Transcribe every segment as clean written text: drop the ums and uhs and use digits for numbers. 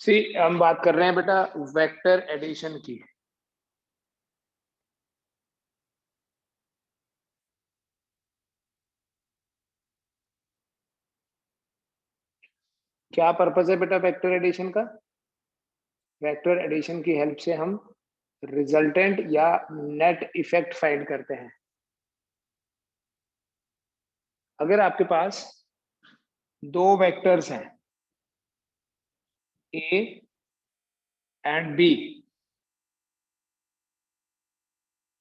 हम बात कर रहे हैं बेटा वेक्टर एडिशन की। क्या पर्पस है बेटा वेक्टर एडिशन का? वेक्टर एडिशन की हेल्प से हम रिजल्टेंट या नेट इफेक्ट फाइंड करते हैं। अगर आपके पास दो वेक्टर्स हैं ए एंड बी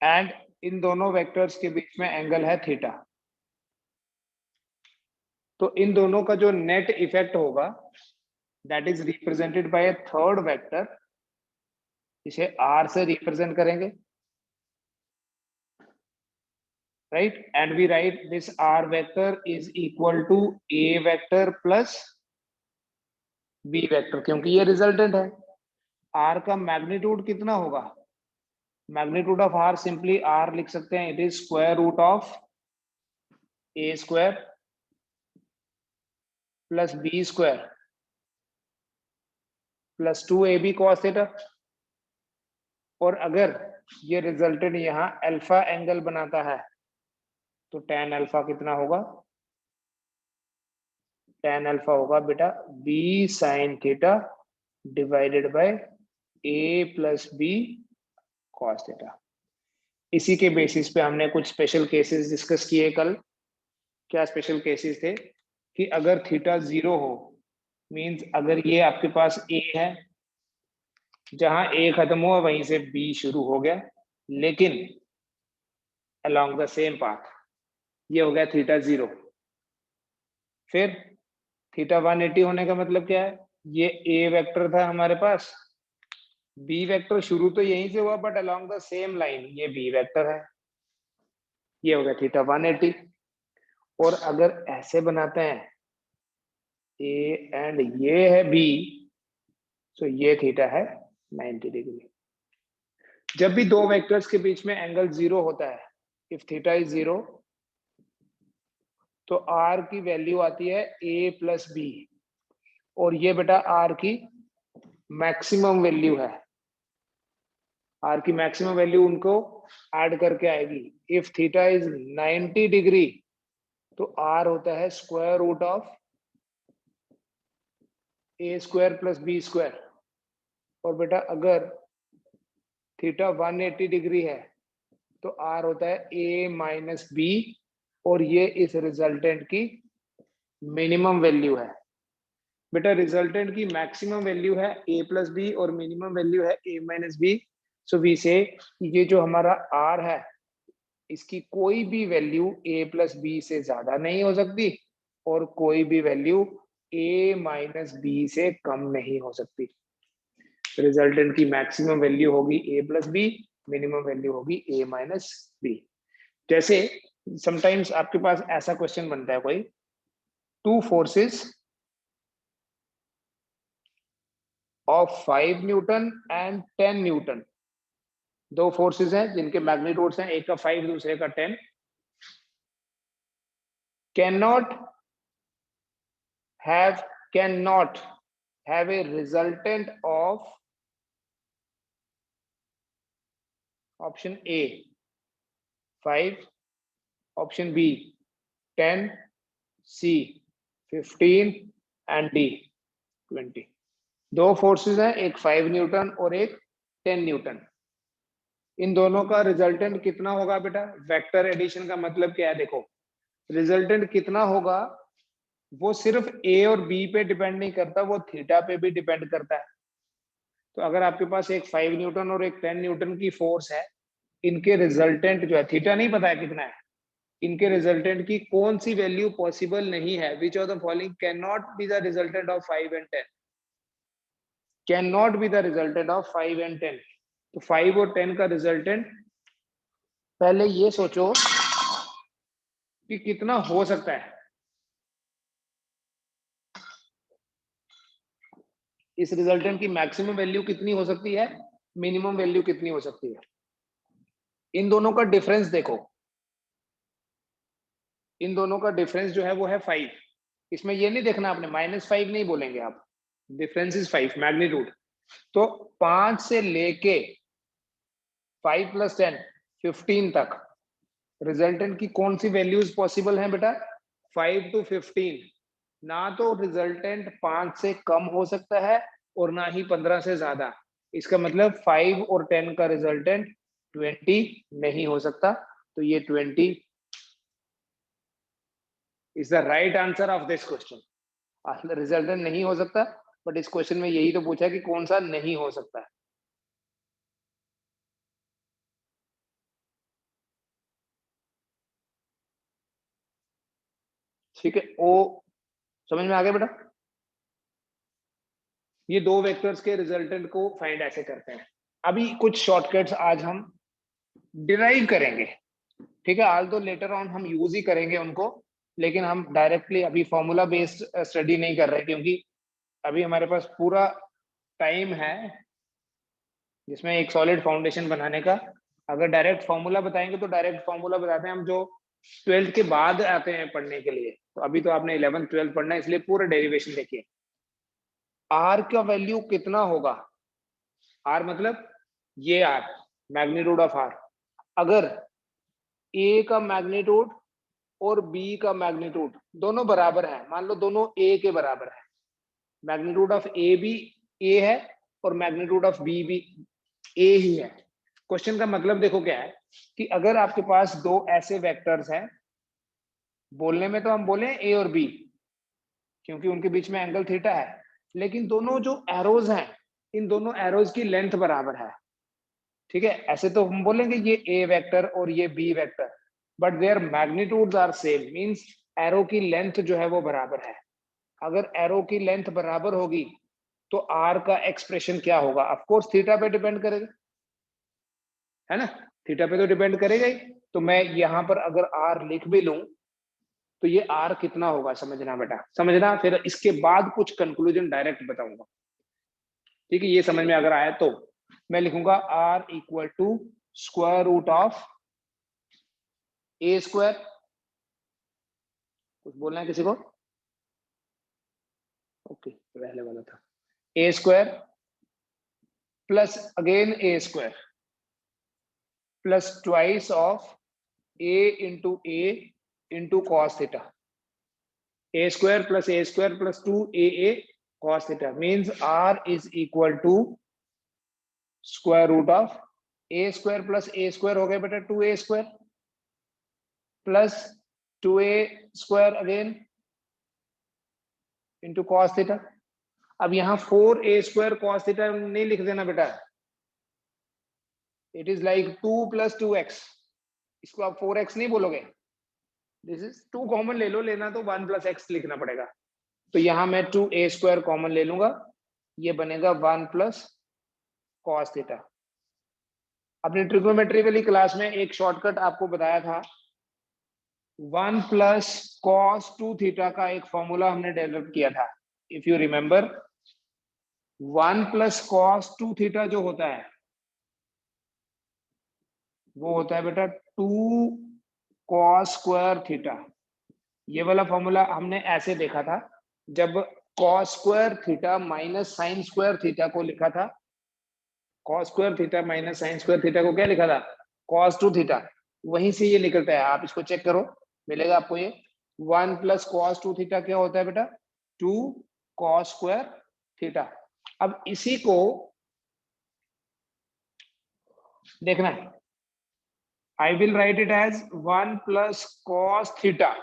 एंड इन दोनों वेक्टर्स के बीच में एंगल है थीटा, तो इन दोनों का जो नेट इफेक्ट होगा that is represented by a third vector, इसे आर से रिप्रेजेंट करेंगे, right? And we write this r vector is equal to a vector plus b vector, क्योंकि ये रिजल्टेंट है। r का मैग्नीट्यूड कितना होगा? Magnitude of r simply r लिख सकते हैं, it is square root of a square plus b square plus 2ab cos theta. और अगर ये रिजल्टेंट यहाँ अल्फा एंगल बनाता है तो tan अल्फा कितना होगा? tan अल्फा होगा बेटा b sin theta divided by a plus b cos theta. इसी के बेसिस पे हमने कुछ स्पेशल केसेस डिस्कस किए कल। क्या स्पेशल केसेस थे? कि अगर थीटा 0 हो, मींस अगर ये आपके पास a है, जहां a खत्म हुआ वहीं से b शुरू हो गया, लेकिन अलोंग द सेम पाथ, ये हो गया थीटा 0। फिर थीटा 180 होने का मतलब क्या है? ये a वेक्टर था हमारे पास, b वेक्टर शुरू तो यहीं से हुआ but along the same line ये b वेक्टर है, ये हो गया थीटा 180। और अगर ऐसे बनाते हैं ए एंड ये है बी, तो ये थीटा है 90 डिग्री। जब भी दो वेक्टर्स के बीच में एंगल 0 होता है, इफ थीटा इज 0, तो आर की वैल्यू आती है ए प्लस बी, और ये बेटा आर की मैक्सिमम वैल्यू है। आर की मैक्सिमम वैल्यू उनको ऐड करके आएगी। इफ थीटा इज 90 डिग्री तो आर होता है square root of a square plus B square. और बेटा अगर थीटा 180 डिग्री है तो आर होता है ए माइनस बी, और ये इस रिजल्टेंट की मिनिमम वैल्यू है। बेटा रिजल्टेंट की मैक्सिमम वैल्यू है ए प्लस बी और मिनिमम वैल्यू है ए माइनस बी। सो वी से ये जो हमारा आर है, इसकी कोई भी वैल्यू ए प्लस बी से ज्यादा नहीं हो सकती और कोई भी वैल्यू ए माइनस बी से कम नहीं हो सकती। रिजल्टेंट की मैक्सिमम वैल्यू होगी ए प्लस बी, मिनिमम वैल्यू होगी ए माइनस बी। जैसे समटाइम्स आपके पास ऐसा क्वेश्चन बनता है कोई, two forces of 5 Newton and 10 Newton, दो फोर्सेस हैं जिनके मैग्नीट्यूड्स हैं, एक का 5 दूसरे का 10, cannot have a resultant of option A 5, option B 10, C 15 and D 20। दो फोर्सेस हैं, एक 5 न्यूटन और एक 10 न्यूटन। इन दोनों का रिजल्टेंट कितना होगा बेटा? वेक्टर एडिशन का मतलब क्या है? देखो रिजल्टेंट कितना होगा वो सिर्फ ए और बी पे डिपेंड नहीं करता, वो थीटा पे भी डिपेंड करता है। तो अगर आपके पास एक 5 न्यूटन और एक 10 न्यूटन की फोर्स है, इनके रिजल्टेंट जो है, थीटा नहीं पता है कितना है, इनके रिजल्टेंट की कौन सी वैल्यू पॉसिबल नहीं है? Which of the following can not be the resultant of 5 and 10? Can not be the resultant of 5 and 10। तो 5 और 10 का रिजल्टेंट पहले ये सोचो कि कितना हो सकता है। इस रिजल्टेंट की मैक्सिमम वैल्यू कितनी हो सकती है, मिनिमम वैल्यू कितनी हो सकती है? इन दोनों का डिफरेंस देखो, इन दोनों का डिफरेंस जो है वो है 5। इसमें ये नहीं देखना आपने, -5 नहीं बोलेंगे आप, डिफरेंस इज 5 मैग्नीट्यूड। तो 5 से लेके 5 + 10 15 तक रिजल्टेंट की कौन सी वैल्यूज पॉसिबल हैं बेटा? 5 to 15। ना तो रिजल्टेंट 5 से कम हो सकता है और ना ही 15 से ज्यादा। इसका मतलब 5 और 10 का रिजल्टेंट 20 नहीं हो सकता। तो ये 20 is the right answer of this question. Resultant नहीं हो सकता, बट इस क्वेश्चन में यही तो पूछा कि कौन सा नहीं हो सकता है। ठीक है, ओ समझ में आ गया बेटा? ये दो वेक्टर्स के रिजल्टेंट को फाइंड ऐसे करते हैं। अभी कुछ शॉर्टकट्स आज हम डिराइव करेंगे। ठीक है, आल तो लेटर ऑन हम यूज ही करेंगे उनको, लेकिन हम डायरेक्टली अभी फॉर्मूला बेस्ड स्टडी नहीं कर रहे, क्योंकि अभी हमारे पास पूरा टाइम है जिसमें एक सॉलिड फाउंडेशन बनाने का। अगर डायरेक्ट फॉर्मूला बताएंगे तो डायरेक्ट फॉर्मूला बताते हैं हम जो 12th के बाद आते हैं पढ़ने के लिए। तो अभी तो आपने 11th 12th पढ़ना है, इसलिए पूरा डेरिवेशन देखिए। आर का वैल्यू कितना होगा? आर मतलब ये आर, मैग्नीट्यूड ऑफ आर। अगर ए का मैग्नीट्यूड और बी का मैग्नीट्यूड दोनों बराबर है, मान लो दोनों ए के बराबर है, मैग्नीट्यूड ऑफ ए भी ए है और मैग्नीट्यूड ऑफ बी भी ए ही है। क्वेश्चन का मतलब देखो क्या है कि अगर आपके पास दो ऐसे वेक्टर्स हैं, बोलने में तो हम बोले ए और बी क्योंकि उनके बीच में एंगल थीटा है, लेकिन दोनों जो एरोज हैं, इन दोनों एरोज की लेंथ बराबर है। ठीक है, ऐसे तो हम बोलेंगे ये ए वेक्टर और ये b vector, but their magnitudes are same, means arrow की लेंथ जो है वो बराबर है। अगर एरो की लेंथ बराबर होगी तो आर का एक्सप्रेशन क्या होगा? ऑफ कोर्स थीटा पे डिपेंड करेगा, है ना? थीटा पे तो डिपेंड करेगा ही। तो मैं यहां पर अगर आर लिख भी लूं तो ये आर कितना होगा, समझना बेटा, समझना। फिर इसके बाद कुछ कंक्लूजन डायरेक्ट बताऊंगा। ठीक है, ये समझ में अगर आया तो मैं लिखूंगा r equal to square root of a square. कुछ बोलना है किसी को? ओके, पहले वाला था a square plus again a square plus twice of a into cos theta. A square plus 2 a cos theta means r is equal to square root of a square हो गया बेटा 2a square plus 2a square again into cos theta. अब यहाँ 4a square cos theta नहीं लिख देना बेटा, it is like 2 + 2x। इसको आप 4x नहीं बोलोगे, दिस इज 2 कॉमन ले लो, लेना तो 1 + x लिखना पड़ेगा। तो यहां मैं 2a स्क्वायर कॉमन ले लूंगा, ये बनेगा 1 + cos थीटा। अपनी ट्रिग्नोमेट्री वाली क्लास में एक शॉर्टकट आपको बताया था, 1 + cos 2 थीटा का एक फॉर्मूला हमने डेवलप किया था, if you remember. 1 + cos 2 theta जो होता है वो होता है बेटा 2 cos स्क्वायर थीटा। ये वाला फॉर्मूला हमने ऐसे देखा था जब cos square theta minus sine square theta को लिखा था। cos square theta minus sine square theta को क्या लिखा था? cos 2 theta. वहीं से ये निकलता है, आप इसको चेक करो, मिलेगा आपको ये। 1 + cos 2 थीटा क्या होता है बेटा? 2 cos स्क्वायर थीटा। अब इसी को देखना है, I will write it as 1 + cos theta.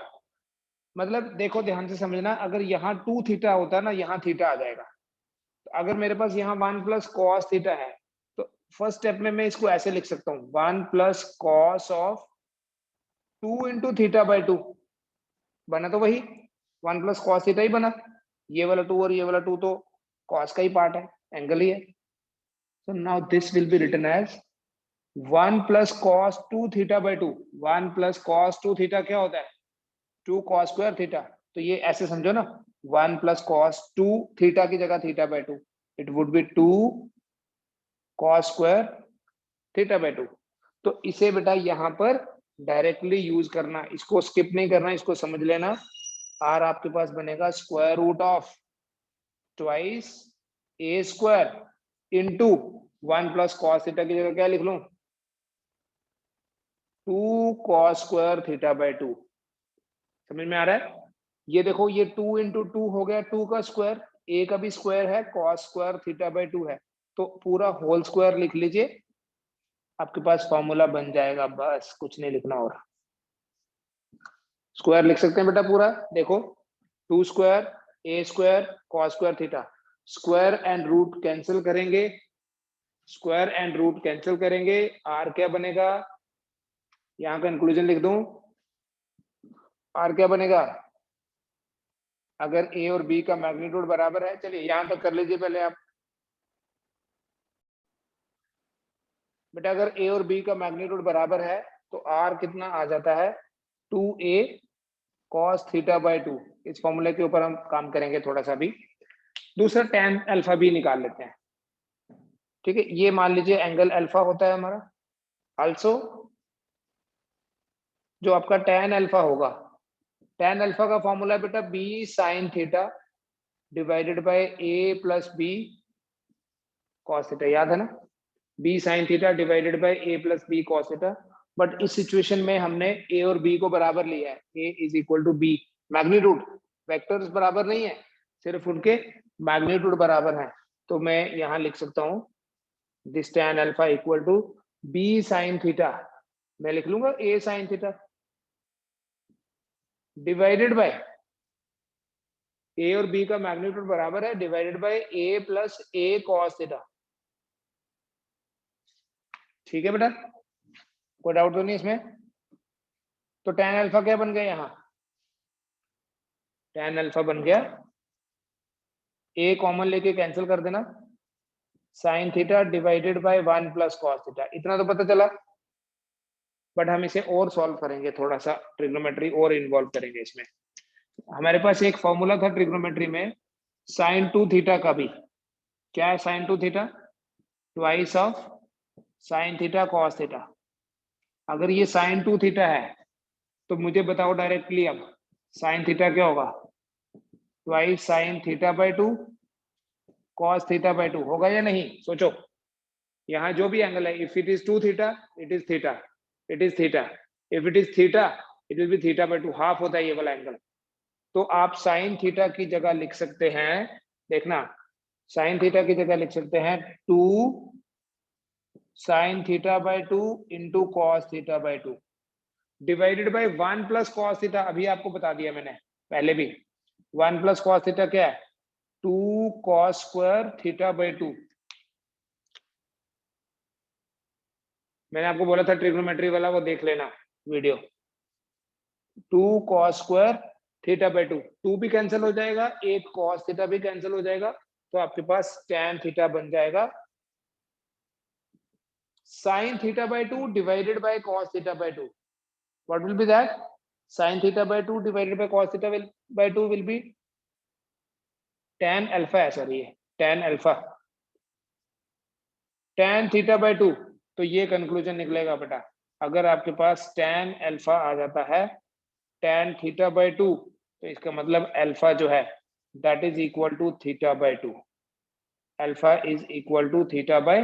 मतलब देखो ध्यान से समझना, अगर यहाँ 2 थीटा होता है ना, यहाँ थीटा आ जाएगा। तो अगर मेरे पास यहाँ 1 + cos थीटा है तो फर्स्ट स्टेप में मैं इसको ऐसे लिख सकता हूँ, 1 + cos ऑफ 2 × θ/2 बना तो वही 1 + cos थीटा ही बना। ये वाला 2 और ये वाला 2 तो cos का ही पार्ट है, एंगल ही है। So now this will be written as 1 + cos 2 θ/2। 1 + cos 2 theta क्या होता है? 2 cos स्क्वायर थीटा। तो ये ऐसे समझो ना, 1 + cos 2 थीटा की जगह θ/2, it would be 2 cos square θ/2। तो इसे बेटा यहाँ पर डायरेक्टली यूज करना, इसको स्किप नहीं करना, इसको समझ लेना। आर आपके पास बनेगा square root of twice a square into 1 plus cos theta की जगह क्या लिख लूं, 2 कॉस स्क्वायर थीटा बाय 2। समझ में आ रहा है? ये देखो ये 2 इंटू 2 हो गया 2 का स्क्वायर, ए का भी स्क्वायर है, कॉस स्क्वायर थीटा बाय 2 है, तो पूरा होल स्क्वायर लिख लीजिए, आपके पास फॉर्मूला बन जाएगा, बस कुछ नहीं लिखना और। स्क्वायर लिख सकते हैं बेटा पूरा, देखो 2 square a square cos square theta, square and root cancel करेंगे, स्क्वायर एंड रूट कैंसिल करेंगे, आर क्या बनेगा, यहां कंक्लूजन लिख दूं, आर क्या बनेगा, अगर ए और बी का मैग्नीट्यूड बराबर है, चलिए यहां तक कर लीजिए पहले आप बेटा, अगर ए और बी का मैग्नीट्यूड बराबर है तो आर कितना आ जाता है, 2a cos थीटा बाय 2। इस फॉर्मूले के ऊपर हम काम करेंगे थोड़ा सा भी। दूसरा tan अल्फा भी निकाल लेते हैं, ठीक है, ये मान लीजिए एंगल अल्फा होता है हमारा, आल्सो जो आपका tan अल्फा होगा, tan अल्फा का फॉर्मूला है बेटा b sin theta divided by a plus b cos theta, याद है ना, b sin theta divided by a plus b cos theta. But इस सिचुएशन में हमने a और b को बराबर लिया है, a is equal to b, magnitude, vectors बराबर नहीं है, सिर्फ उनके मैग्नीट्यूड बराबर हैं, तो मैं यहां लिख सकता हूं this tan alpha equal to b sin theta, मैं लिख लूंगा a sin theta divided by a और b का मैग्नीट्यूड बराबर है, divided by a plus a cos theta. ठीक है बेटा, कोई डाउट तो नहीं इसमें? तो tan अल्फा क्या बन गया, यहाँ tan अल्फा बन गया, a कॉमन लेके कैंसिल कर देना, sine theta divided bye 1 plus cos theta, इतना तो पता चला। बट हम इसे और सॉल्व करेंगे, थोड़ा सा ट्रिग्नोमेट्री और इन्वॉल्व करेंगे इसमें। हमारे पास एक फॉर्मूला था ट्रिग्नोमेट्री में साइन 2 थीटा का भी, क्या है sine 2 theta, twice of sine theta cos theta. अगर ये साइन 2 थीटा है तो मुझे बताओ डायरेक्टली अब साइन थीटा क्या होगा, twice sine theta by 2 cos theta by 2 होगा या नहीं, सोचो। यहाँ जो भी एंगल है, if it is 2 theta it is theta, it is theta, if it is theta it will B theta by 2, half होता है ये वाला एंगल। तो आप साइन थीटा की जगह लिख सकते हैं, देखना साइन थीटा की जगह लिख सकते हैं 2 sine theta by 2 into cos theta by 2 divided by 1 plus cos theta, अभी आपको बता दिया मैंने पहले भी, 1 प्लस कॉस थीटा क्या है, 2 कॉस स्क्वायर थीटा बाय 2। मैंने आपको बोला था ट्रिग्नोमेट्री वाला, वो देख लेना video, 2 cos square theta by 2, 2 भी कैंसिल हो जाएगा, एक कॉस थीटा भी कैंसिल हो जाएगा, तो आपके पास tan थीटा बन जाएगा sin theta by 2 divided by cos theta by 2. What will be that? Sin theta by 2 divided by cos theta by 2 will be tan alpha है सर, ये tan alpha, tan theta by 2, तो ये conclusion निकलेगा बेटा, अगर आपके पास tan alpha आ जाता है tan theta by 2, तो इसका मतलब alpha जो है that is equal to theta by 2, alpha is equal to theta by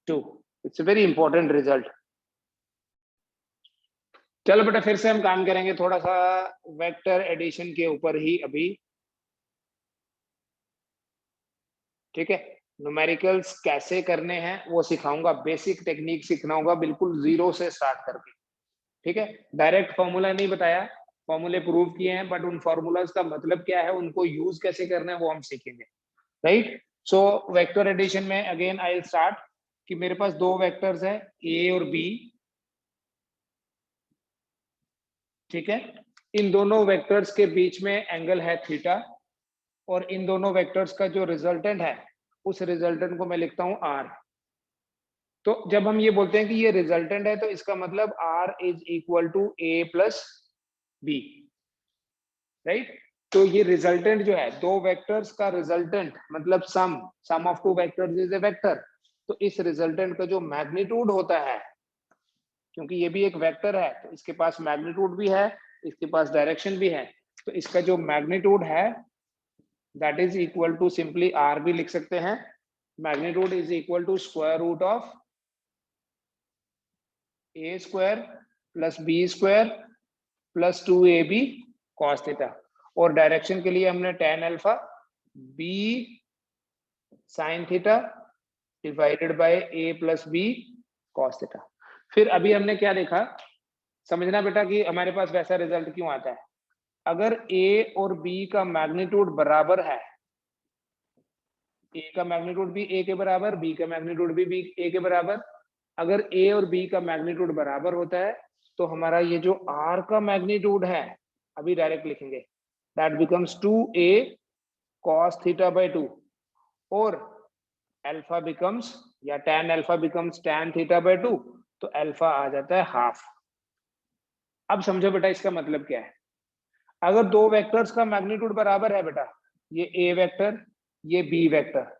2. It's a very important result. चलो बेटा फिर से हम काम करेंगे थोड़ा सा वेक्टर एडिशन के ऊपर ही अभी, ठीक है, न्यूमेरिकल्स कैसे करने हैं वो सिखाऊंगा, बेसिक टेक्निक सीखना होगा बिल्कुल जीरो से स्टार्ट करके, ठीक है, डायरेक्ट फॉर्मूला नहीं बताया, फॉर्मूले प्रूव किए हैं, बट उन फॉर्मूलाज का मतलब क्या है, उनको यूज कैसे करना है वो हम सीखेंगे, राइट। सो वेक्टर एडिशन में अगेन आई विल स्टार्ट कि मेरे पास दो वेक्टर्स है ए और बी, ठीक है, इन दोनों वेक्टर्स के बीच में एंगल है थीटा, और इन दोनों वेक्टर्स का जो रिजल्टेंट है उस रिजल्टेंट को मैं लिखता हूं आर। तो जब हम ये बोलते हैं कि ये रिजल्टेंट है तो इसका मतलब r is equal to a plus b, right. तो ये रिजल्टेंट जो है दो वेक्टर्स का रिजल्टेंट मतलब sum of two vectors is a vector, तो इस रिजल्टेंट का जो मैग्नीट्यूड होता है, क्योंकि ये भी एक वेक्टर है तो इसके पास मैग्नीट्यूड भी है, इसके पास डायरेक्शन भी है, तो इसका जो मैग्नीट्यूड है that is equal to simply r भी लिख सकते हैं, magnitude is equal to square root of a square plus B square plus 2ab cos theta, और डायरेक्शन के लिए हमने tan alpha b sin theta divided by a plus b cos theta. फिर अभी हमने क्या देखा, समझना बेटा कि हमारे पास वैसा रिजल्ट क्यों आता है। अगर a और b का मैग्नीट्यूड बराबर है, a का मैग्नीट्यूड भी a के बराबर, b का मैग्नीट्यूड भी a के बराबर, अगर a और b का मैग्नीट्यूड बराबर होता है तो हमारा ये जो r का मैग्नीट्यूड है, अभी डायरेक्ट लिखेंगे, that becomes 2a cos theta by 2, और अल्फा बिकम्स या tan alpha becomes tan theta by 2, तो अल्फा आ जाता है हाफ। अब समझो बेटा इसका मतलब क्या है। अगर दो वेक्टर्स का मैग्नीट्यूड बराबर है बेटा, ये a वेक्टर ये b वेक्टर,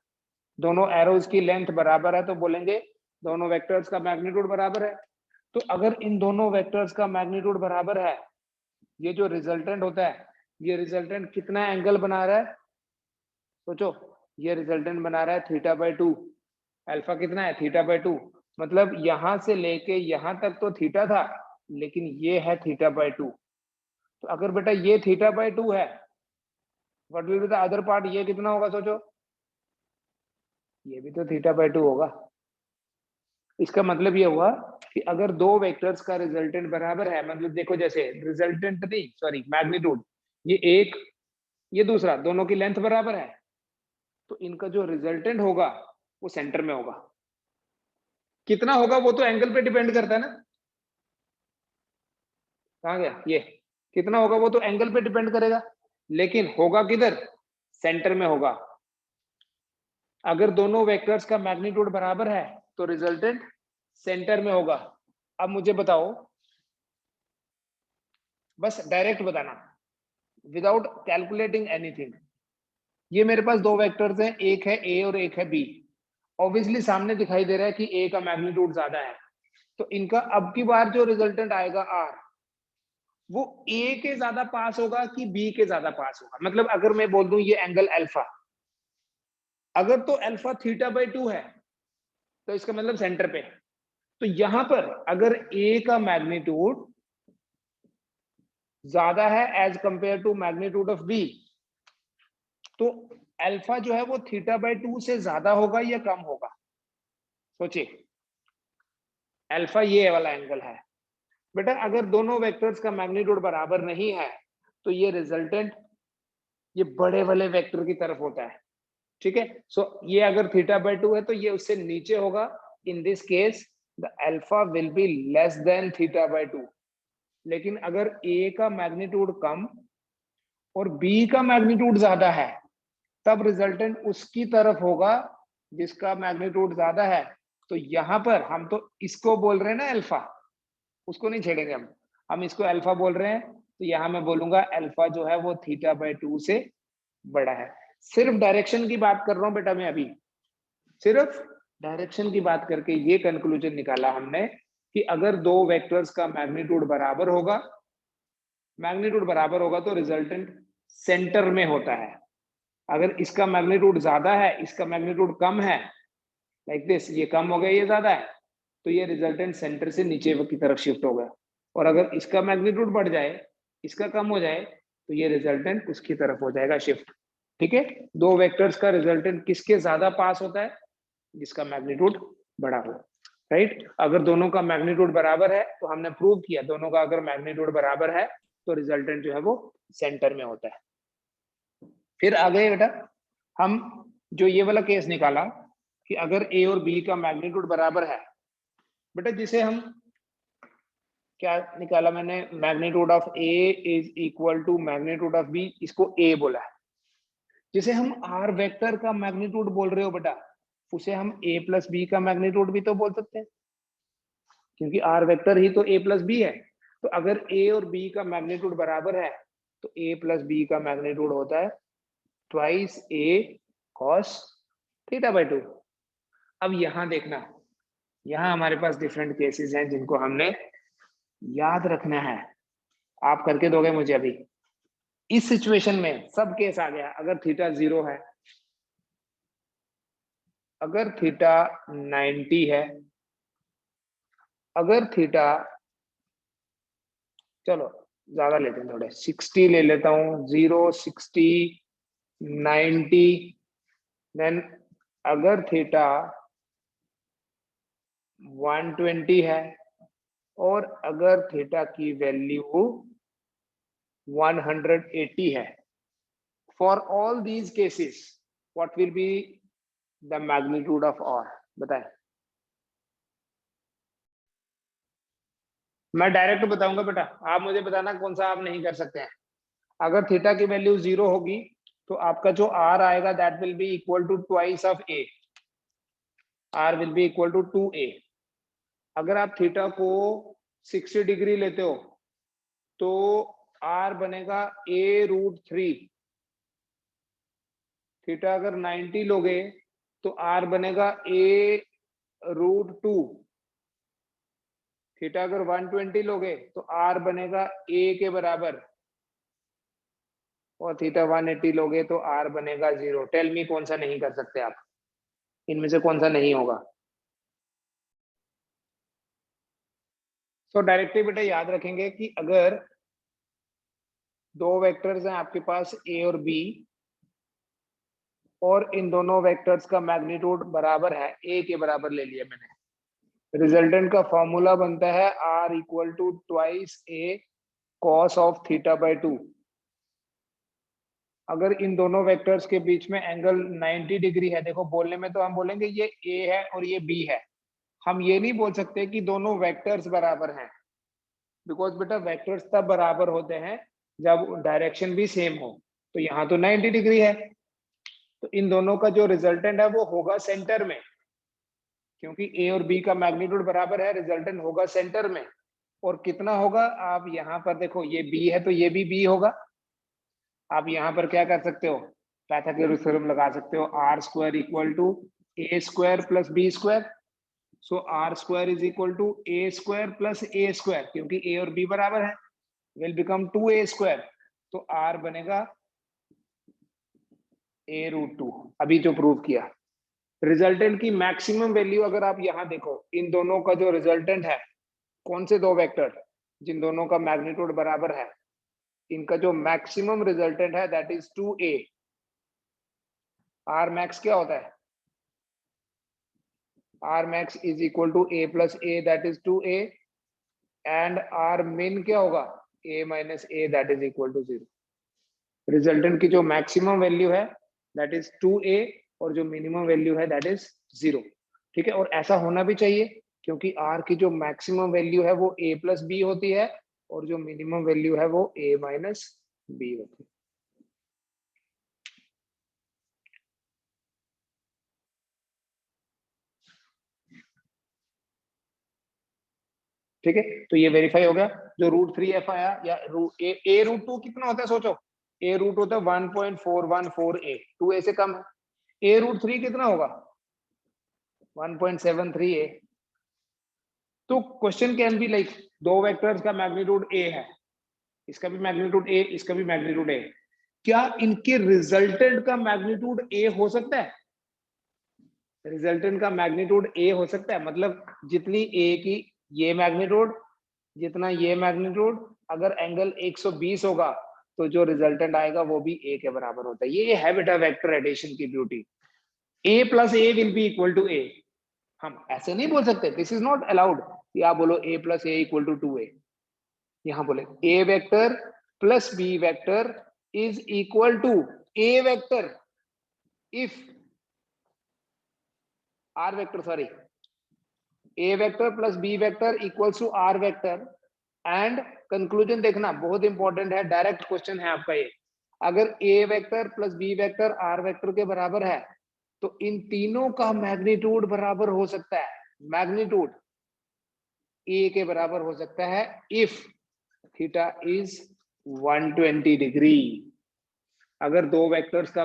दोनों एरोज की लेंथ बराबर है, तो बोलेंगे दोनों वेक्टर्स का मैग्नीट्यूड बराबर है। तो अगर इन दोनों वेक्टर्स का मैग्नीट्यूड बराबर है, ये जो रिजल्टेंट होता है, ये रिजल्टेंट कितना एंगल बना रहा है, सोचो, ये रिजल्टेंट बना रहा है थीटा बाय 2। अल्फा कितना है, थीटा बाय 2, मतलब यहां से लेके यहां तक तो थीटा था, लेकिन ये है थीटा बाय 2। तो अगर बेटा ये थीटा बाय 2 है, what will be the other part, ये कितना होगा सोचो, ये भी तो थीटा बाय 2 होगा। इसका मतलब ये हुआ कि अगर दो वेक्टर्स का रिजल्टेंट बराबर है, मतलब देखो जैसे रिजल्टेंट नहीं, सॉरी मैग्नीट्यूड, ये एक ये दूसरा, दोनों की लेंथ बराबर है, तो इनका जो रिजल्टेंट होगा वो सेंटर में होगा। कितना होगा वो तो एंगल पे डिपेंड करता है ना, कहाँ गया ये, कितना होगा वो तो एंगल पे डिपेंड करेगा, लेकिन होगा किधर, सेंटर में होगा। अगर दोनों वेक्टर्स का मैग्नीट्यूड बराबर है तो रिजल्टेंट सेंटर में होगा। अब मुझे बताओ, बस डायरेक्ट बताना विदाउट कैलकुलेटिंग एनीथिंग, ये मेरे पास दो वेक्टर्स हैं, एक है a और एक है b। ऑब्वियसली सामने दिखाई दे रहा है कि a का मैग्नीट्यूड ज्यादा है, तो इनका अब की बार जो रिजल्टेंट आएगा r, वो a के ज्यादा पास होगा कि b के ज्यादा पास होगा। मतलब अगर मैं बोल दूं ये एंगल अल्फा, अगर तो अल्फा थीटा बाय 2 है तो इसका मतलब सेंटर पे। तो यहां पर अगर a का मैग्नीट्यूड ज्यादा है as compare to magnitude of b, तो अल्फा जो है वो थीटा बाय 2 से ज्यादा होगा या कम होगा, सोचिए। अल्फा ये वाला एंगल है बेटा। अगर दोनों वेक्टर्स का मैग्नीट्यूड बराबर नहीं है तो ये रिजल्टेंट ये बड़े वाले वेक्टर की तरफ होता है, ठीक है। सो ये अगर थीटा बाय 2 है तो ये उससे नीचे होगा। In this case the alpha will be less than theta by 2। लेकिन अगर a का मैग्नीट्यूड कम और b का मैग्नीट्यूड ज्यादा है, तब रिजल्टेंट उसकी तरफ होगा जिसका मैग्नीट्यूड ज्यादा है। तो यहां पर हम तो इसको बोल रहे हैं ना अल्फा, उसको नहीं छेड़ेंगे हम इसको अल्फा बोल रहे हैं, तो यहां मैं बोलूंगा अल्फा जो है वो थीटा बाय 2 से बड़ा है। सिर्फ डायरेक्शन की बात कर रहा हूं बेटा मैं अभी, सिर्फ डायरेक्शन की बात करके ये कंक्लूजन निकाला हमने कि अगर दो वेक्टर्स का मैग्नीट्यूड बराबर होगा तो रिजल्टेंट सेंटर में होता है। अगर इसका मैग्नीट्यूड ज्यादा है इसका मैग्नीट्यूड कम है, लाइक दिस, ये कम हो गया ये ज्यादा है, तो ये रिजल्टेंट सेंटर से नीचे की तरफ शिफ्ट हो गया। और अगर इसका मैग्नीट्यूड बढ़ जाए इसका कम हो जाए तो ये रिजल्टेंट उसकी तरफ हो जाएगा शिफ्ट, ठीक है। दो वेक्टर्स का रिजल्टेंट किसके ज्यादा पास होता है, जिसका मैग्नीट्यूड बड़ा हो, राइट। अगर दोनों का मैग्नीट्यूड बराबर है तो हमने प्रूव किया दोनों का अगर मैग्नीट्यूड बराबर है तो रिजल्टेंट जो है वो सेंटर में होता है। फिर आगे बेटा हम जो ये वाला केस निकाला कि अगर a और b का मैग्नीट्यूड बराबर है, बेटा जिसे हम क्या निकाला मैंने, magnitude of a is equal to magnitude of b, इसको a बोला है। जिसे हम r वेक्टर का मैग्नीट्यूड बोल रहे हो बेटा, उसे हम a प्लस बी का मैग्नीट्यूड भी तो बोल सकते हैं, क्योंकि r वेक्टर ही तो a प्लस बी है। तो अगर a और b का मैग्नीट्यूड बराबर है तो a प्लस बी का मैग्नीट्यूड होता है twice a cos theta by 2। अब यहां देखना, यहां हमारे पास डिफरेंट केसेस हैं जिनको हमने याद रखना है। आप करके दोगे मुझे अभी, इस सिचुएशन में सब केस आ गया। अगर थीटा 0 है, अगर थीटा 90 है, अगर थीटा, चलो ज्यादा लेते हैं थोड़े, 60 ले लेता हूं, 0, 60, 90, देन अगर थीटा 120 है और अगर थीटा की वैल्यू 180 है, for all these cases what will be the magnitude of r? बताएं। मैं डायरेक्ट बताऊंगा बेटा, आप मुझे बताना कौन सा आप नहीं कर सकते हैं। अगर थीटा की वैल्यू 0 होगी तो आपका जो आर आएगा that will be equal to twice of a, r will be equal to 2a। अगर आप थीटा को 60 डिग्री लेते हो तो आर बनेगा a√3। थीटा अगर 90 लोगे तो आर बनेगा a√2। थीटा अगर 120 लोगे तो आर बनेगा a के बराबर, और थीटा 180 लोगे तो आर बनेगा 0। टेल मी कौन सा नहीं कर सकते आप, इनमें से कौन सा नहीं होगा? सो डायरेक्टली बेटा याद रखेंगे कि अगर दो वेक्टर्स हैं आपके पास ए और बी, और इन दोनों वेक्टर्स का मैग्नीट्यूड बराबर है, ए के बराबर ले लिया मैंने, रिजल्टेंट का फॉर्मूला बनता है r equal to twice a cos of theta by 2। अगर इन दोनों वेक्टर्स के बीच में एंगल 90 डिग्री है, देखो बोलने में तो हम बोलेंगे ये ए है और ये बी है, हम ये नहीं बोल सकते कि दोनों वेक्टर्स बराबर हैं, बिकॉज बेटा वेक्टर्स तब बराबर होते हैं जब डायरेक्शन भी सेम हो। तो यहाँ तो 90 डिग्री है, तो इन दोनों का जो रिजल्टेंट है वो होगा सेंटर में, क्योंकि ए और बी का मैग्नीट्यूड बराबर है, रिजल्टेंट होगा सेंटर में। और कितना होगा, आप यहाँ पर देखो ये बी है तो ये भी बी होगा। आप यहाँ पर क्या कर सकते हो, पाइथागोरस थ्योरम लगा सकते हो, r square equal to a square plus B square. So r square is equal to a square plus A square, क्योंकि ए और बी बराबर है, विल बिकम 2a स्क्वायर। तो आर बनेगा a√2। अभी जो प्रूव किया, रिजल्टेंट की मैक्सिमम वैल्यू अगर आप यहाँ देखो, इन दोनों का जो रिजल्टेंट है, कौन से दो वेक्टर जिन दोनों का मैग्नीट्यूड बराबर है, इनका जो मैक्सिमम रिजल्टेंट है that is 2a। R max क्या होता है, r max is equal to a plus a that is 2a, and r min क्या होगा, a minus a that is equal to 0। Resultant की जो मैक्सिमम वैल्यू है that is 2a, और जो मिनिमम वैल्यू है दैट इज 0। ठीक है, और ऐसा होना भी चाहिए, क्योंकि r की जो मैक्सिमम वैल्यू है वो a प्लस बी होती है, और जो मिनिमम वैल्यू है वो a माइनस बी होती है। ठीक है, तो ये वेरीफाई हो गया। जो √3f आया, या a√2 कितना होता है सोचो, a√2 होता है 1.414a, 2a से कम है। a√3 कितना होगा, 1.73a। तो क्वेश्चन कैन बी लाइक, दो वेक्टर्स का मैग्नीट्यूड a है, इसका भी मैग्नीट्यूड a, इसका भी मैग्नीट्यूड a, क्या इनके रिजल्टेंट का मैग्नीट्यूड a हो सकता है? रिजल्टेंट का मैग्नीट्यूड a हो सकता है, मतलब जितनी a की ये मैग्नीट्यूड, जितना ये मैग्नीट्यूड, अगर एंगल 120 होगा तो जो रिजल्टेंट आएगा वो भी a के बराबर होता है। ये है बेटा वेक्टर एडिशन की beauty, a plus a will be equal to a। हम ऐसे नहीं बोल सकते, दिस इज नॉट अलाउड कि आप बोलो a plus a equal to 2a। यहां बोले a vector plus b vector is equal to a vector if r vector, sorry, a vector plus b vector equals to r वेक्टर। And conclusion देखना बहुत important है, direct question है आपका ये, अगर a vector plus b vector r vector के बराबर है तो इन तीनों का मैग्नीट्यूड बराबर हो सकता है, मैग्नीट्यूड a के बराबर हो सकता है इफ थीटा इज 120 डिग्री। अगर दो वेक्टर्स का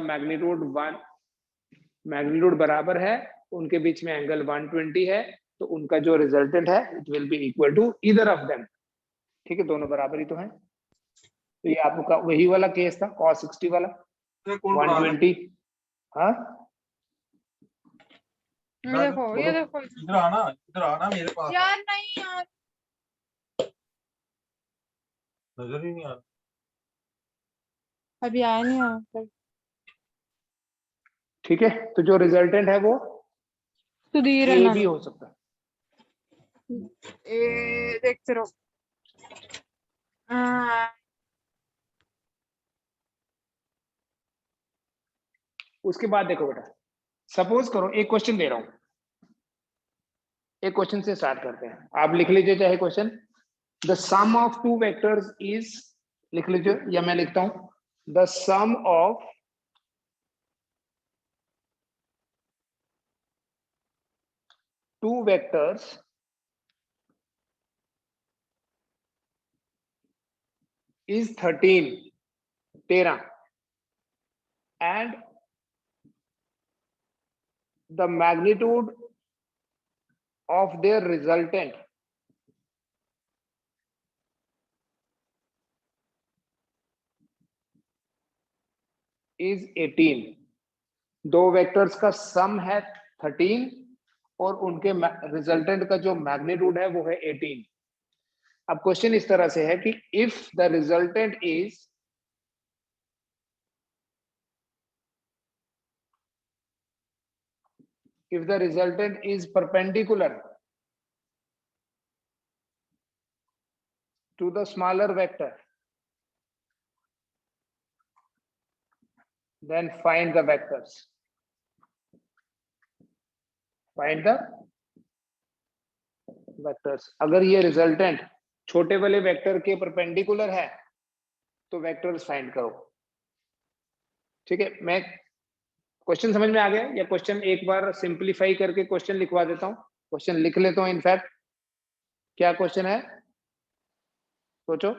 मैग्नीट्यूड बराबर है, उनके बीच में एंगल 120 है, तो उनका जो रिजल्टेंट है it will be equal to either of them. ठीक है, दोनों बराबर ही तो हैं। तो ये आपका वही वाला केस था cos 60 वाला, 120। हाँ ये देखो इधर आना मेरे पास यार, नहीं यार, नजर ही नहीं आ रहा। अभी आया नहीं आया। ठीक है, तो जो रिजल्टेंट है वो सुधीर ए अनंत, भी हो सकता है। देखते रहो। उसके बाद देखो बेटा, सपोज करो एक क्वेश्चन दे रहा हूं, एक क्वेश्चन से स्टार्ट करते हैं। आप लिख लीजिए चाहे question, the sum of two vectors is, लिख लीजिए या मैं लिखता हूं, the sum of two vectors is 13 and the magnitude of their resultant is 18। दो वेक्टर्स का सम है 13 और उनके रिजल्टेंट का जो मैग्नीट्यूड है वो है 18। अब क्वेश्चन इस तरह से है कि if the resultant is, if the resultant is perpendicular to the smaller vector, then find the vectors, find the vectors। अगर ये रिजल्टेंट छोटे वाले वेक्टर के परपेंडिकुलर है तो वेक्टर्स फाइंड करो। ठीक है, मैं क्वेश्चन समझ में आ गया, या क्वेश्चन एक बार सिंपलीफाई करके क्वेश्चन लिखवा देता हूं, क्वेश्चन लिख लेता हूं। इनफैक्ट क्या क्वेश्चन है, सोचो।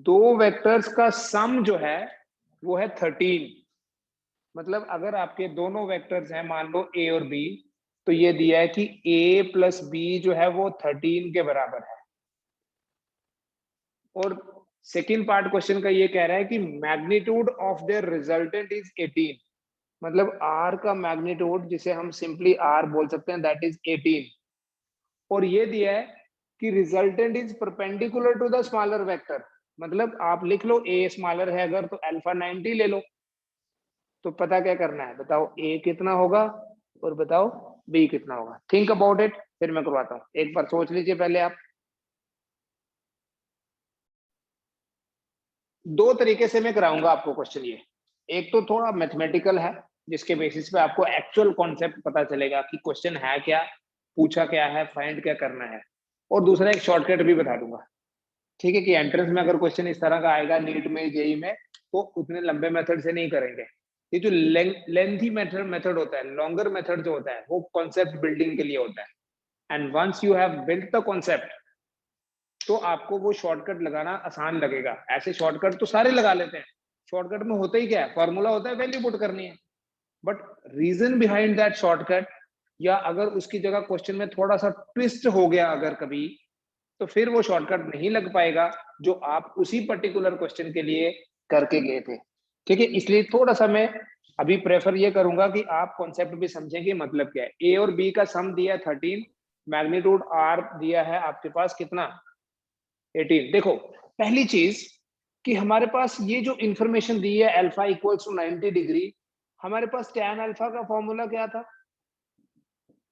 दो वेक्टर्स का सम जो है वो है 13। मतलब अगर आपके दोनों वेक्टर्स हैं, मान लो ए और बी, तो ये दिया है कि ए प्लस बी जो है वो 13 के बराबर है। और सेकेंड पार्ट क्वेश्चन का ये कह रहा है कि magnitude of their resultant is 18। मतलब आर का मैग्नीट्यूड, जिसे हम सिंपली आर बोल सकते हैं, दैट इज 18। और ये दिया है कि resultant is perpendicular to the smaller vector. मतलब आप लिख लो ए स्मॉलर है अगर, तो अल्फा 90 ले लो। तो पता क्या करना है, बताओ ए कितना होगा और बताओ बी कितना होगा। थिंक अबाउट इट, फिर मैं करवाता हूं। एक बार सोच लीजिए पहले आप। दो तरीके से मैं कराऊंगा आपको क्वेश्चन ये। एक तो थोड़ा मैथमेटिकल है, जिसके बेसिस पे आपको एक्चुअल कॉन्सेप्ट पता चलेगा कि क्वेश्चन है क्या, पूछा क्या है, फाइंड क्या करना है। और दूसरा एक शॉर्टकट भी बता दूंगा। ठीक है, कि एंट्रेंस में अगर क्वेश्चन इस तरह का आएगा, नीट में, जेई में, तो उतने लंबे मेथड से नहीं करेंगे। ये जो लेंथी मेथड होता है, लॉन्गर मेथड जो होता है, वो कॉन्सेप्ट बिल्डिंग के लिए होता है। And once you have built the concept, तो आपको वो शॉर्टकट लगाना आसान लगेगा। ऐसे शॉर्टकट तो सारे लगा लेते हैं, शॉर्टकट में होता ही क्या है, फॉर्मूला होता है, वैल्यू पुट करनी है। But reason behind that shortcut, या अगर उसकी जगह क्वेश्चन में थोड़ा सा ट्विस्ट हो गया अगर कभी, तो फिर वो शॉर्टकट नहीं लग पाएगा जो आप उसी पर्टिकुलर क्वेश्चन के लिए करके गए थे। ठीक है, इसलिए थोड़ा सा मैं अभी प्रेफर ये करूंगा कि आप कॉन्सेप्ट भी समझेंगे, मतलब क्या है। ए और बी का सम दिया है 13, मैग्नीट्यूड आर दिया है आपके पास कितना, 18। देखो पहली चीज कि हमारे पास ये जो इंफॉर्मेशन दी है अल्फा इक्वल्स टू 90 डिग्री, हमारे पास tan अल्फा का फॉर्मूला क्या था।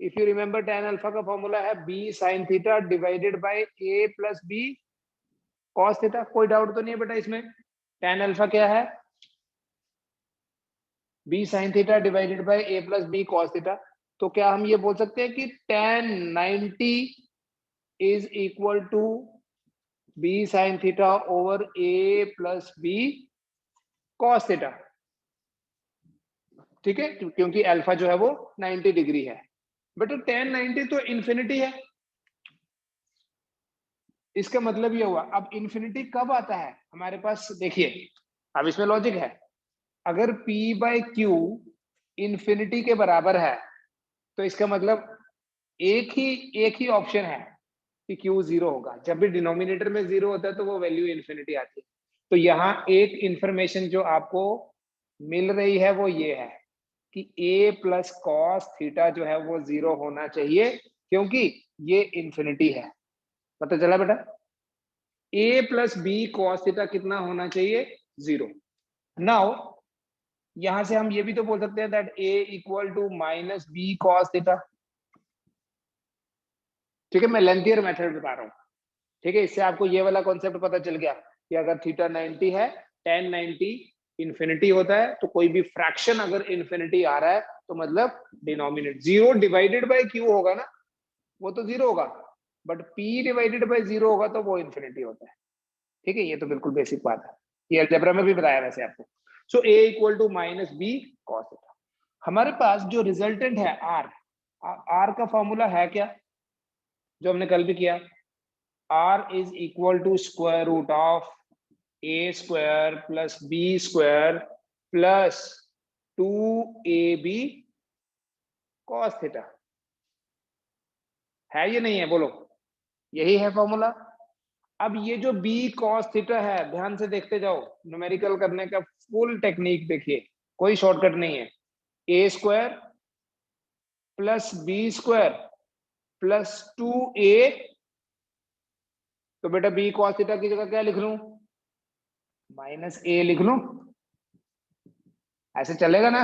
If you remember, tan alpha का फॉर्मूला है b sin theta divided by a plus b cos theta. कोई डाउट तो नहीं है बेटा इसमें, tan अल्फा क्या है, b sin theta divided by a plus b cos theta. तो क्या हम ये बोल सकते हैं कि tan 90 is equal to b sin theta over a plus b cos theta. ठीक है, क्योंकि अल्फा जो है वो 90 डिग्री है। बट tan 90 तो इंफिनिटी है। इसका मतलब ये हुआ, अब इंफिनिटी कब आता है हमारे पास, देखिए अब इसमें लॉजिक है। अगर p बाय क्यू इंफिनिटी के बराबर है, तो इसका मतलब एक ही ऑप्शन है कि Q 0 होगा। जब भी डिनोमिनेटर में 0 होता है तो वो वैल्यू इन्फिनिटी आती है। तो यहाँ एक इंफॉर्मेशन जो आपको मिल रही है वो ये है कि a प्लस कॉस थीटा जो है वो 0 होना चाहिए, क्योंकि ये इन्फिनिटी है। पता चला बेटा? a plus B cos theta कितना होना चाहिए? 0। नाउ यहां से हम ये भी तो बोल सकते हैं that a equal to minus B cos theta. ठीक है, मैं लेंथियर मेथड बता रहा हूँ। ठीक है, इससे आपको ये वाला कॉन्सेप्ट पता चल गया कि अगर थीटा 90 है, tan 90 इन्फिनिटी होता है, तो कोई भी फ्रैक्शन अगर इन्फिनिटी आ रहा है तो मतलब डिनोमिनेटर 0 डिवाइडेड बाय q होगा ना, वो तो 0 होगा, बट p डिवाइडेड बाय 0 होगा तो वो इन्फिनिटी होता है। ठीक है, ये तो बिल्कुल बेसिक बात है, ये अलजेब्रा में भी बताया वैसे आपको। So a equal to minus B cos theta. हमारे पास जो रिजल्टेंट है r का फॉर्मूला है क्या, जो हमने कल भी किया, r is equal to square root of a square plus b square plus 2ab cos theta. है ये नहीं है? बोलो, यही है फॉर्मूला। अब ये जो b cos थीटा है, ध्यान से देखते जाओ, न्यूमेरिकल करने का फुल टेक्निक देखिए, कोई शॉर्टकट नहीं है। a square plus b square plus 2a, तो बेटा b cos थीटा की जगह क्या लिख लूं? माइनस a लिख लूं, ऐसे चलेगा ना?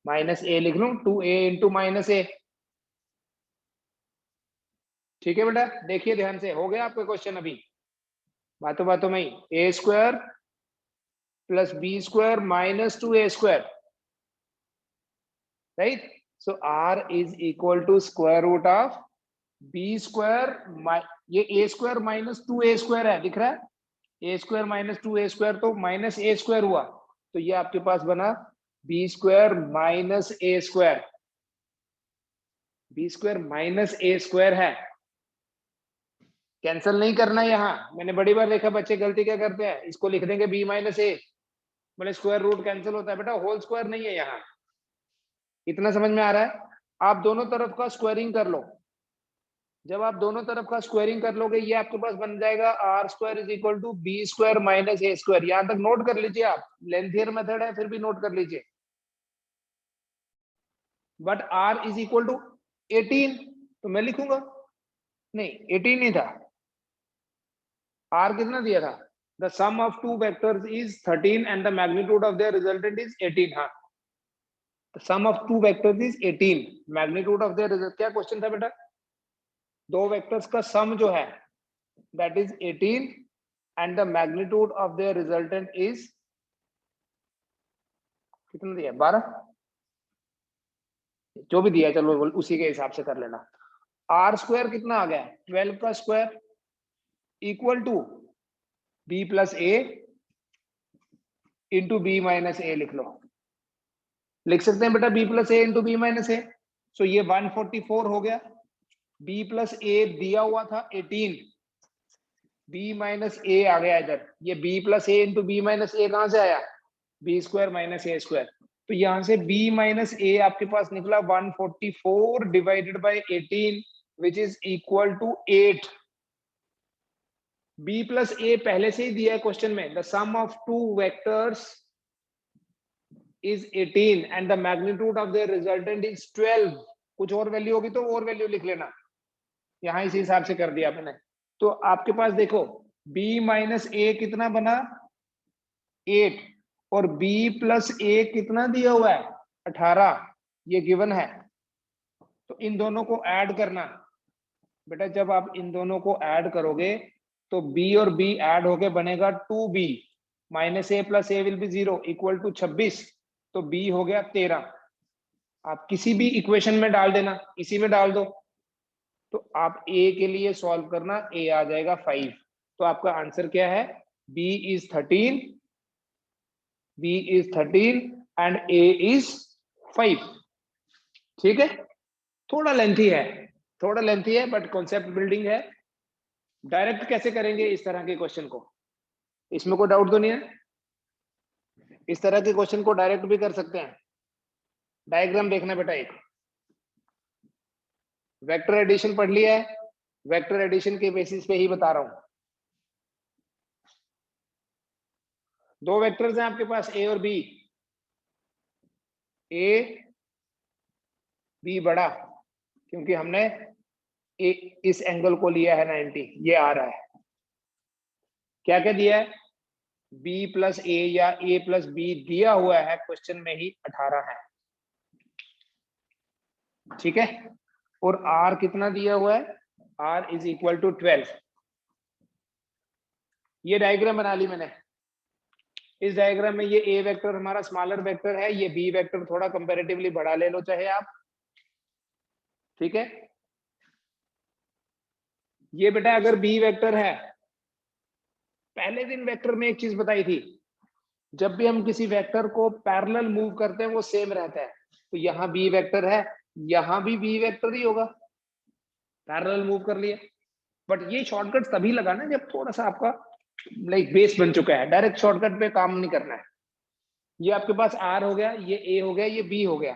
माइनस a लिख लूं, 2a इंटू माइनस a। ठीक है बेटा, देखिए ध्यान से, हो गया आपका क्वेश्चन अभी बातों बातों में ही। a square plus B square minus 2a square, right? So r is equal to square root of B square, ये a square minus 2a square है, दिख रहा है? a square minus 2a square तो माइनस a स्क्वायर हुआ, तो ये आपके पास बना B square minus a square. B square minus a square है, कैंसिल नहीं करना है। यहाँ मैंने बड़ी बार देखा बच्चे गलती क्या करते हैं, इसको लिख देंगे b माइनस a, बोले स्क्वायर रूट कैंसिल होता है। बेटा होल स्क्वायर नहीं है यहाँ, इतना समझ में आ रहा है? आप दोनों तरफ का स्क्वायरिंग कर लो। जब आप दोनों तरफ का स्क्वायरिंग कर लोगे, ये आपके पास बन जाएगा R square is equal to B square minus A square. यहां तक नोट कर लीजिए आप, लेंथियर मेथड है फिर भी नोट कर लीजिए। But R is equal to 18, तो मैं लिखूंगा नहीं, 18 नहीं था, आर कितना दिया था? The sum of two vectors is 13 and the magnitude of their resultant is 18। हाँ, the sum of two vectors is 18, magnitude of their result, क्या क्वेश्चन था बेटा? दो वेक्टर्स का सम जो है that is 18 and the magnitude of their resultant is कितना दिया? 12, जो भी दिया चलो उसी के हिसाब से कर लेना। आर स्क्वायर कितना आ गया? 12 का square equal to b plus a into b minus a लिख लो। लिख सकते हैं बेटा b plus a into b minus a, so ये 144 हो गया। बी प्लस ए दिया हुआ था 18, बी माइनस ए आ गया इधर, ये B plus a into b minus ए कहां से आया? B square minus A square, तो यहां से b माइनस ए आपके पास निकला 144 divided by 18 which is equal to 8। b plus a पहले से ही दिया है क्वेश्चन में, the sum of two vectors is 18 and the magnitude of the resultant is 12। कुछ और वैल्यू होगी तो और वैल्यू लिख लेना, यहां इसी हिसाब से कर दिया मैंने। तो आपके पास देखो b माइनस ए कितना बना? 8, और b प्लस ए कितना दिया हुआ है? 18, ये गिवन है। तो इन दोनों को ऐड करना बेटा, जब आप इन दोनों को ऐड करोगे तो b और b ऐड होके बनेगा 2b minus A plus A will be 0 equal to 26, तो b हो गया 13। आप किसी भी इक्वेशन में डाल देना, इसी में डाल दो, तो आप a के लिए सॉल्व करना, a आ जाएगा 5। तो आपका आंसर क्या है? b is 13, b is 13 and a is 5। ठीक है, थोड़ा लेंथी है बट कॉन्सेप्ट बिल्डिंग है। डायरेक्ट कैसे करेंगे इस तरह के क्वेश्चन को, इसमें कोई डाउट तो नहीं है? इस तरह के क्वेश्चन को डायरेक्ट भी कर सकते हैं। डायग्राम देखना बेटा, एक वेक्टर एडिशन पढ़ लिया है, वेक्टर एडिशन के बेसिस पे ही बता रहा हूं। दो वेक्टर्स हैं आपके पास ए और बी, ए बी बड़ा, क्योंकि हमने इस एंगल को लिया है 90, ये आ रहा है। क्या क्या दिया है, b प्लस ए या a प्लस बी दिया हुआ है क्वेश्चन में ही 18 है, ठीक है। और r कितना दिया हुआ है, r इज इक्वल टू 12। ये डायग्राम बना ली मैंने। इस डायग्राम में ये a वेक्टर हमारा स्मॉलर वेक्टर है, ये b वेक्टर थोड़ा कंपैरेटिवली बड़ा ले लो चाहे आप, ठीक है। ये बेटा अगर b वेक्टर है, पहले दिन वेक्टर में एक चीज बताई थी, जब भी हम किसी वेक्टर को पैरेलल मूव करते हैं वो सेम रहता है। तो यहाँ b वेक्टर है, यहाँ भी b वेक्टर ही होगा, पैरेलल मूव कर लिया। बट ये शॉर्टकट तभी लगा ना जब थोड़ा सा आपका लाइक बेस बन चुका है, डायरेक्ट शॉर्टकट पे काम नहीं करना है। ये आपके पास r हो गया, ये a हो गया, ये b हो गया,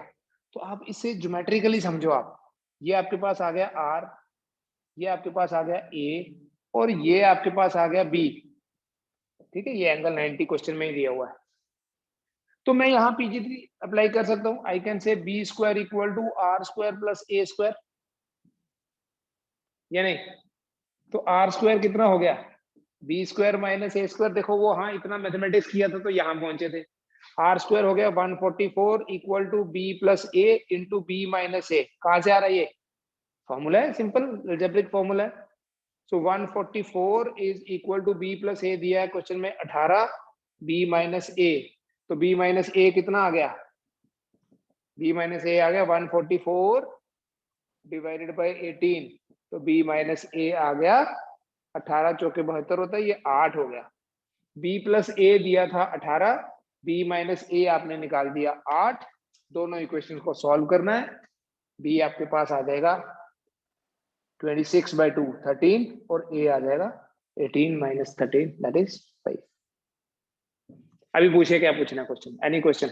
तो आप इसे ज्योमेट्रिकली समझो। आप ये आपके पास आ गया r, ये आपके पास आ गया a, और ये आपके पास आ गया b, ठीक है। ये एंगल 90 क्वेश्चन में ही दिया हुआ है। तो मैं यहाँ PG3 अप्लाई कर सकता हूँ। I can say B square equal to R square plus A square, या नहीं? तो आर स्क्वायर कितना हो गया, B square minus A square. देखो वो हाँ इतना मैथमेटिक्स किया था तो यहाँ पहुंचे थे। आर स्क्वायर हो गया 144 equal to b plus a into b minus a. कहाँ से आ रहा है ये, फॉर्मूला है, सिंपल अलजेब्रिक फॉर्मूला है। So 144 is equal to b plus a दिया है क्वेश्चन में 18, बी माइनस ए। तो b माइनस ए कितना आ गया, b माइनस ए आ गया 144 डिवाइडेड बाय 18, तो b माइनस ए आ गया 18 चौके 72 होता है, ये 8 हो गया। b प्लस ए दिया था 18, b माइनस ए आपने निकाल दिया 8। दोनों इक्वेशन को सॉल्व करना है। b आपके पास आ जाएगा 26/2 13, और a आ जाएगा 18 माइनस 13 दैट इज 5। अभी पूछिए क्या पूछना क्वेश्चन, एनी क्वेश्चन।